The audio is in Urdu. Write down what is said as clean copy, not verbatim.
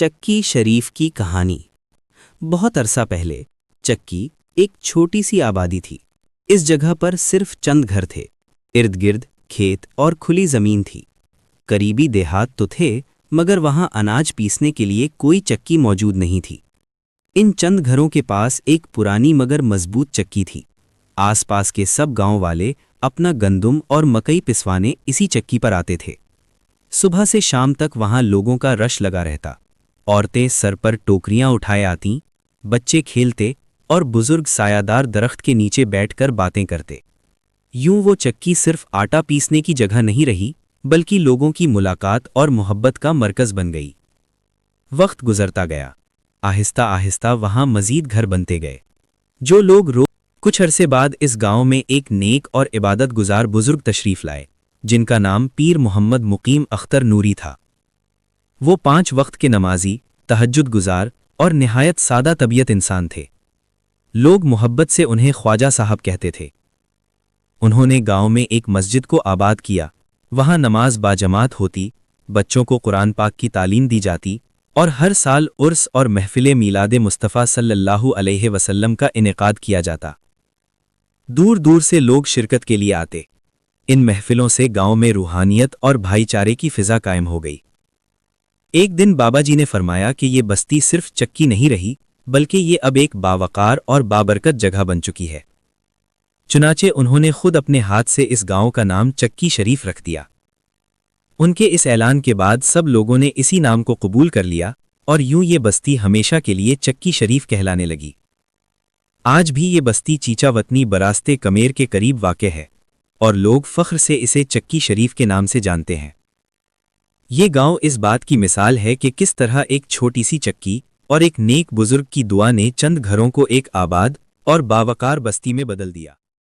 چکی شریف کی کہانی۔ بہت عرصہ پہلے چکی ایک چھوٹی سی آبادی تھی۔ اس جگہ پر صرف چند گھر تھے، ارد گرد کھیت اور کھلی زمین تھی۔ قریبی دیہات تو تھے مگر وہاں اناج پیسنے کے لیے کوئی چکی موجود نہیں تھی۔ ان چند گھروں کے پاس ایک پرانی مگر مضبوط چکی تھی۔ آس پاس کے سب گاؤں والے اپنا گندم اور مکئی پسوانے اسی چکی پر آتے تھے۔ صبح سے شام تک وہاں لوگوں کا رش لگا رہتا۔ عورتیں سر پر ٹوکریاں اٹھائے آتیں، بچے کھیلتے اور بزرگ سایہ دار درخت کے نیچے بیٹھ کر باتیں کرتے۔ یوں وہ چکی صرف آٹا پیسنے کی جگہ نہیں رہی بلکہ لوگوں کی ملاقات اور محبت کا مرکز بن گئی۔ وقت گزرتا گیا، آہستہ آہستہ وہاں مزید گھر بنتے گئے۔ جو لوگ کچھ عرصے بعد اس گاؤں میں ایک نیک اور عبادت گزار بزرگ تشریف لائے جن کا نام پیر محمد مقیم اختر نوری تھا۔ وہ 5 وقت کے نمازی، تہجد گزار اور نہایت سادہ طبیعت انسان تھے۔ لوگ محبت سے انہیں خواجہ صاحب کہتے تھے۔ انہوں نے گاؤں میں ایک مسجد کو آباد کیا، وہاں نماز باجماعت ہوتی، بچوں کو قرآن پاک کی تعلیم دی جاتی اور ہر سال عرس اور محفل میلاد مصطفیٰ صلی اللہ علیہ وسلم کا انعقاد کیا جاتا۔ دور دور سے لوگ شرکت کے لیے آتے۔ ان محفلوں سے گاؤں میں روحانیت اور بھائی چارے کی فضا قائم ہو گئی۔ ایک دن بابا جی نے فرمایا کہ یہ بستی صرف چکی نہیں رہی بلکہ یہ اب ایک باوقار اور بابرکت جگہ بن چکی ہے۔ چنانچہ انہوں نے خود اپنے ہاتھ سے اس گاؤں کا نام چکی شریف رکھ دیا۔ ان کے اس اعلان کے بعد سب لوگوں نے اسی نام کو قبول کر لیا اور یوں یہ بستی ہمیشہ کے لیے چکی شریف کہلانے لگی۔ آج بھی یہ بستی چیچا وطنی براستے کمیر کے قریب واقع ہے اور لوگ فخر سے اسے چکی شریف کے نام سے جانتے ہیں۔ یہ گاؤں اس بات کی مثال ہے کہ کس طرح ایک چھوٹی سی چکی اور ایک نیک بزرگ کی دعا نے چند گھروں کو ایک آباد اور باوقار بستی میں بدل دیا۔